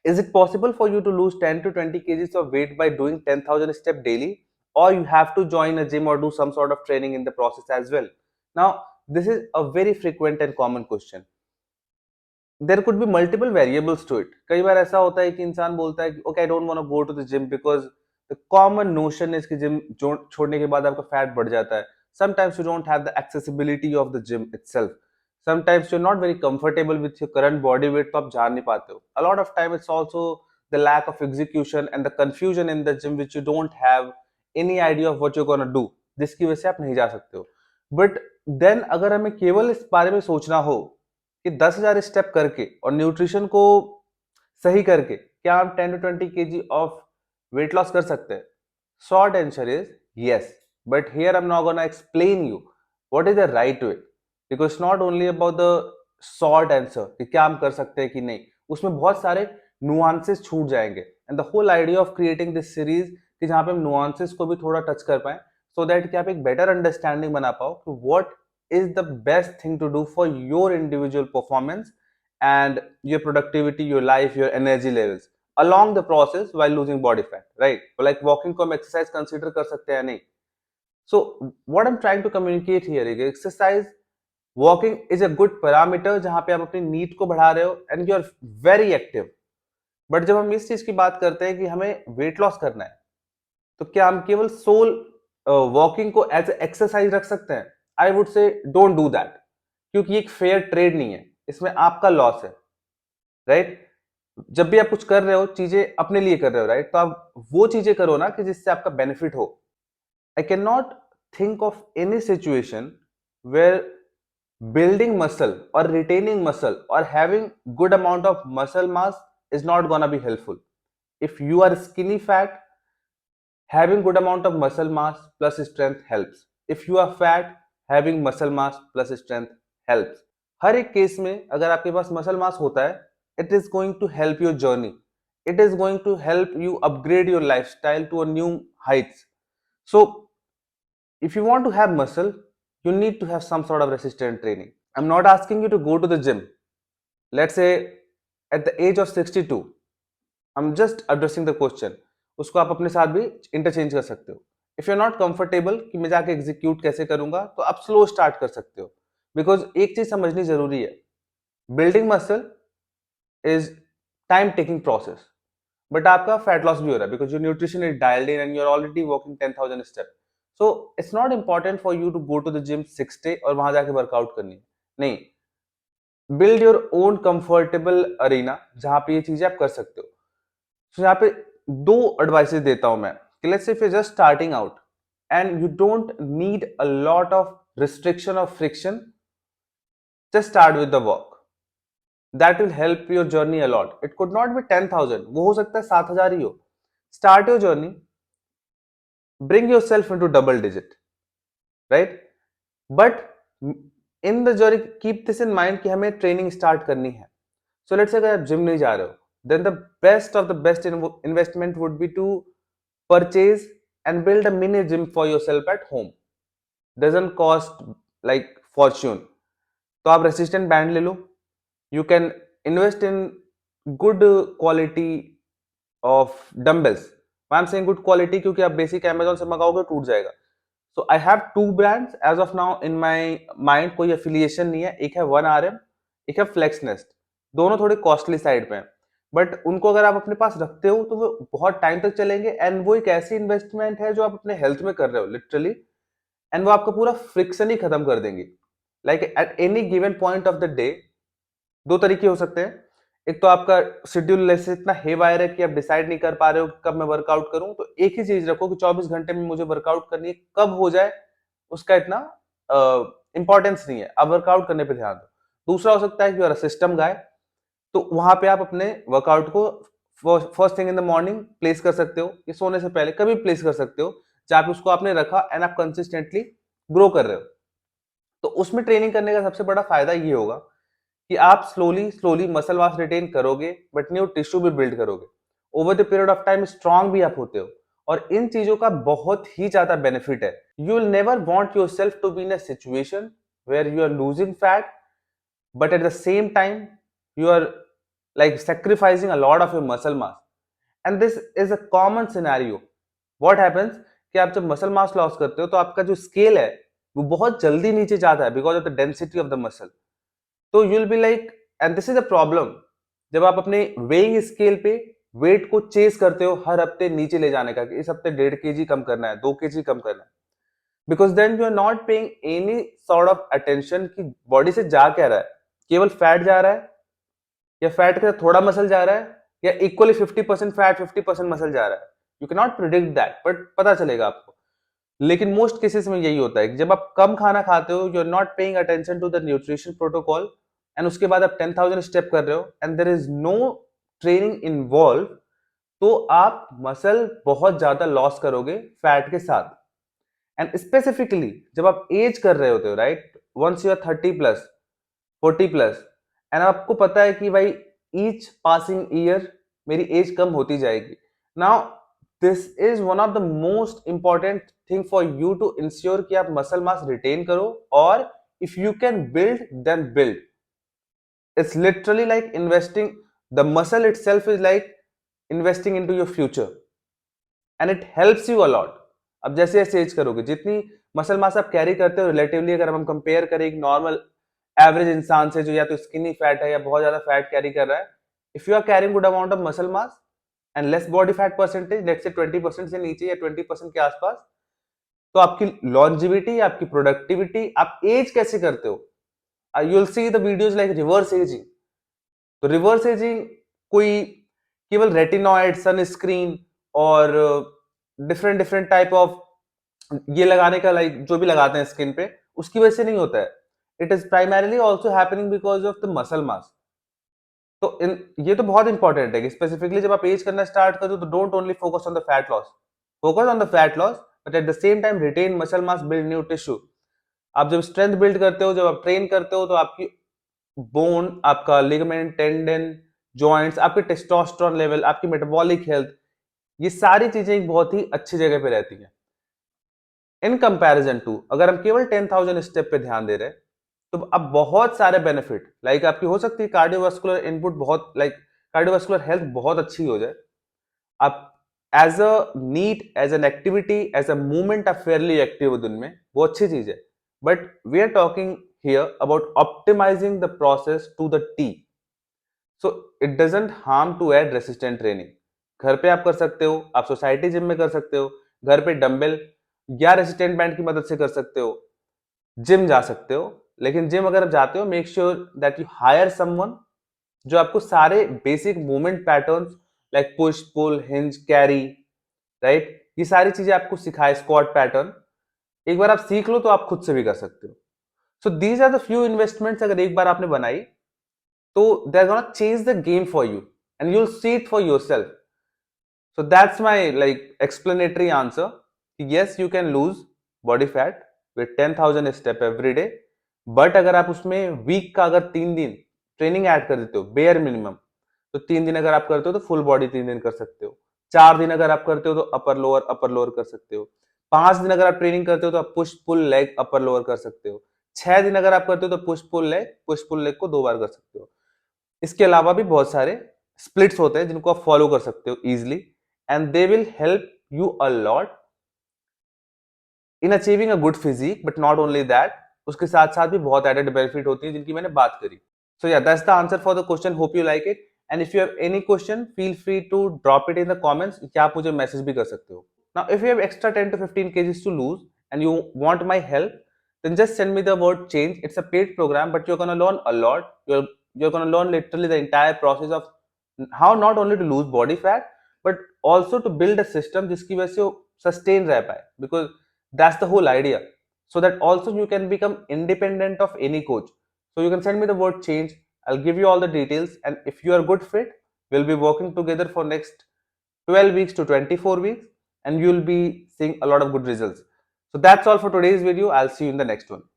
Is it possible for you to lose 10 to 20 kgs of weight by doing 10,000 steps daily, or you have to join a gym or do some sort of training in the process as well? Now, this is a very frequent and common question. There could be multiple variables to it. कई बार ऐसा होता है कि इंसान बोलता है कि okay, I don't want to go to the gym because the common notion is कि जिम छोड़ने के बाद आपका फैट बढ़ जाता है. Sometimes you don't have the accessibility of the gym itself. Sometimes you're not very comfortable with your current body weight, तो आप जा नहीं पाते हो. A lot of time it's also the lack of execution and the confusion in the gym which you don't have any idea of what you're gonna do, जिसकी वजह से आप नहीं जा सकते हो. But then अगर हमें केवल इस बारे में सोचना हो कि 10,000 स्टेप करके और न्यूट्रिशन को सही करके क्या हम 10 to 20 kg of weight loss कर सकते हैं? Short answer is yes, but here I am not gonna explain you what is the right way, because not only about the short answer कि क्या हम कर सकते हैं कि नहीं, उसमें बहुत सारे नुआंसेस छूट जाएंगे. And the whole idea of creating this series कि जहां पे हम नुआंसेस को भी थोड़ा टच कर पाए, सो दैट कि आप एक बेटर अंडरस्टैंडिंग बना पाओ कि what is the best thing to do for your individual performance and your productivity, your life, your energy levels along the process while losing body fat, right? Like walking को हम exercise consider कर सकते हैं नहीं. So what I'm trying to communicate here is exercise, walking is a good parameter जहां पे आप अपनी नीड को बढ़ा रहे हो and you are very active. But जब हम इस चीज की बात करते हैं कि हमें वेट लॉस करना है, तो क्या हम केवल सोल वॉकिंग को एज एक्सरसाइज रख सकते हैं? I would say don't do that, क्योंकि एक फेयर ट्रेड नहीं है, इसमें आपका लॉस है, राइट? जब भी आप कुछ कर रहे हो, चीजें अपने लिए कर रहे हो, राइट? तो आप वो चीजें करो ना कि जिससे आपका बेनिफिट हो. I can not think of any situation where building muscle or retaining muscle or having good amount of muscle mass is not gonna be helpful. If you are skinny fat, having good amount of muscle mass plus strength helps. If you are fat, having muscle mass plus strength helps. हर एक case में अगर आपके पास muscle mass होता है, it is going to help your journey. It is going to help you upgrade your lifestyle to a new heights. So if you want to have muscle, you need to have some sort of resistance training. I'm not asking you to go to the gym. Let's say at the age of 62, I'm just addressing the question. उसको आप अपने साथ भी interchange कर सकते हो. If you are not comfortable कि मैं जाके एग्जीक्यूट कैसे करूंगा, तो आप स्लो स्टार्ट कर सकते हो. बिकॉज एक चीज समझनी जरूरी है, building muscle is time taking process, but आपका फैट लॉस भी हो रहा है because your nutrition is dialled in and you are already walking 10,000 step. So it's not important for you to go to the gym 6 day और वहां जाके workout करनी है. नहीं, build your own comfortable arena जहां पे ये चीजें आप कर सकते हो. So, यहाँ पे दो एडवाइसेस देता हूं मैं कि let's say if you just starting out and you don't need a lot of restriction और friction, just start with the walk. That will help your journey a lot. It could not be 10,000, वो हो सकता है 7,000 ही हो. Start your journey, bring yourself into double digit, right? But in the journey keep this in mind कि हमें training start करनी है. सो लेट्स से अगर आप जिम नहीं जा रहे हो, then the best of the best investment would be to purchase and build a mini gym for yourself at home. Doesn't cost like fortune. तो आप resistant band ले लो. You can invest in good quality of dumbbells. Why I'm saying good quality? क्योंकि आप basic Amazon से मंगाओगे टूट जाएगा. So I have two brands as of now in my mind. कोई affiliation नहीं है. एक है 1RM, एक है FlexNest. दोनों थोड़े कॉस्टली साइड पे हैं, बट उनको अगर आप अपने पास रखते हो तो वो बहुत टाइम तक चलेंगे. एंड वो एक ऐसी इन्वेस्टमेंट है जो आप अपने हेल्थ में कर रहे हो लिटरली, एंड वो आपका पूरा फ्रिक्शन ही खत्म कर देंगे. Like at any given point of the day दो तरीके हो सकते हैं. एक तो आपका शेड्यूल ऐसे इतना हेवायर है कि आप डिसाइड नहीं कर पा रहे हो कि कब मैं वर्कआउट करूं, तो एक ही चीज रखो कि 24 घंटे में मुझे वर्कआउट करनी है. कब हो जाए उसका इतना इंपॉर्टेंस नहीं है, आप वर्कआउट करने पे ध्यान दो. दूसरा हो सकता है कि यू आर अ सिस्टम गाय, तो वहां पे आप अपने वर्कआउट को first thing in the morning place कर सकते हो, या सोने से पहले कभी प्लेस कर सकते हो, जहां पे उसको आपने रखा एंड आप कंसिस्टेंटली ग्रो कर रहे हो. तो उसमें ट्रेनिंग करने का सबसे बड़ा फायदा ये होगा कि आप slowly slowly muscle mass retain करोगे, बट न्यू टिश्यू भी बिल्ड करोगे. Over the period of time strong भी आप होते हो, और इन चीजों का बहुत ही ज्यादा बेनिफिट है. You will never want yourself to be in a situation where you are losing fat, but at the same time you are like sacrificing a lot of your muscle mass. And this is a common scenario. What happens कि आप जब muscle mass loss करते हो तो आपका जो scale है वो बहुत जल्दी नीचे जाता है because of the density of the muscle. तो you'll be like, and this is a problem, जब आप अपने weighing scale पे वेट को चेस करते हो हर हफ्ते नीचे ले जाने का कि इस हफ्ते 1.5 kg कम करना है, 2 kg कम करना है, because then you are not paying any sort of attention कि बॉडी से जा क्या रहा है, केवल फैट जा रहा है या फैट के साथ थोड़ा मसल जा रहा है या इक्वली 50% फैट 50% मसल जा रहा है. You can not predict that, but पता चलेगा आपको. लेकिन मोस्ट केसेस में यही होता है कि जब आप कम खाना खाते हो, you are not paying attention to the nutrition protocol, and उसके बाद आप 10,000 स्टेप कर रहे हो and there is no training involve, तो आप मसल बहुत ज्यादा लॉस करोगे फैट के साथ. एंड स्पेसिफिकली जब आप एज कर रहे होते हो, right, once you are 30+, 40+, and आपको पता है कि भाई ईच पासिंग ईयर मेरी एज कम होती जाएगी. Now this is one of the most important thing for you to ensure कि आप मसल मास रिटेन करो, और if you can build then build. It's literally like investing, the muscle itself is like investing into your future and it helps you a lot. अब जैसे जैसे as करोगे, जितनी muscle mass आप कैरी करते हो रिलेटिवली, अगर हम कंपेयर करें एक नॉर्मल एवरेज इंसान से जो या तो स्किनी फैट है या बहुत ज्यादा फैट कैरी कर रहा है, if you are carrying good amount of muscle mass and less body fat percentage, let's say 20% से नीचे या 20% के आसपास, तो आपकी लॉन्जिविटी, आपकी प्रोडक्टिविटी, आप एज कैसे करते हो, you will see the videos like reverse ageing. तो रिवर्स एजिंग कोई केवल रेटिनॉइड, सनस्क्रीन और डिफरेंट डिफरेंट टाइप ऑफ ये लगाने का, लाइक जो भी लगाते हैं स्किन पे, उसकी वजह से नहीं होता है. It is primarily also happening because of the muscle mass. तो ये तो बहुत इंपॉर्टेंट है कि स्पेसिफिकली जब आप एज करना स्टार्ट करते हो तो don't only focus on the fat loss, focus on the fat loss, but at the same time retain muscle mass, build new tissue. आप जब स्ट्रेंथ बिल्ड करते हो, जब आप ट्रेन करते हो, तो आपकी बोन, आपका लिगामेंट, टेंडन, जॉइंट्स, आपके टेस्टोस्टेरोन लेवल, आपकी मेटाबॉलिक हेल्थ, ये सारी चीजें एक बहुत ही अच्छी जगह पे रहती हैं. इन कंपैरिजन टू अगर हम केवल 10,000 स्टेप पे ध्यान दे रहे हैं, तो अब बहुत सारे बेनिफिट, लाइक आपकी हो सकती है कार्डियोवास्कुलर इनपुट बहुत, लाइक कार्डियोवास्कुलर हेल्थ बहुत अच्छी हो जाए. आप as a need, as an activity, as a movement आप फेयरली एक्टिव हो दिन में, वो अच्छी चीज है. But we are talking here about optimising the process to the T. So it doesn't harm to add resistant training. घर पे आप कर सकते हो, आप सोसाइटी जिम में कर सकते हो, घर पे डंबल या रेसिस्टेंट बैंड की मदद से कर सकते हो, जिम जा सकते हो. लेकिन जिम अगर आप जाते हो, make sure that you hire someone जो आपको सारे basic movement patterns like push, pull, hinge, carry, right, ये सारी चीजें आपको सिखाए. स्क्वाट पैटर्न एक बार आप सीख लो तो आप खुद से भी कर सकते हो. So these are the few investments, अगर एक बार आपने बनाई तो they are gonna change the game for you and you will see it for yourself. So that's my like explanatory answer. Yes, you can lose body fat with 10,000 step every day. But अगर आप उसमें week का अगर 3 दिन training add कर देते हो bare minimum, तो 3 दिन अगर आप करते हो तो फुल बॉडी 3 दिन कर सकते हो. 4 दिन अगर आप करते हो तो अपर लोअर कर सकते हो. 5 दिन अगर आप ट्रेनिंग करते हो तो आप push pull leg upper lower कर सकते हो. 6 दिन अगर आप करते हो तो पुश पुल लेग को 2 बार कर सकते हो. इसके अलावा भी बहुत सारे स्प्लिट्स होते हैं जिनको आप फॉलो कर सकते हो easily, and they will help you a lot in achieving a good physique. But not only that, उसके साथ साथ भी बहुत added benefit होती है जिनकी मैंने बात करी. So yeah, that's the answer for the question. Hope you like it. And if you have any question, feel free to drop it in the comments. या आप मुझे मैसेज भी कर सकते हो. Now, if you have extra 10 to 15 kgs to lose and you want my help, then just send me the word change. It's a paid program, but you're gonna learn a lot. You're gonna learn literally the entire process of how not only to lose body fat, but also to build a system जिसकी वजह से वो sustain रह पाए, because that's the whole idea, so that also you can become independent of any coach. So you can send me the word change, I'll give you all the details, and if you are good fit, we'll be working together for next 12 weeks to 24 weeks, and you'll be seeing a lot of good results. So that's all for today's video. I'll see you in the next one.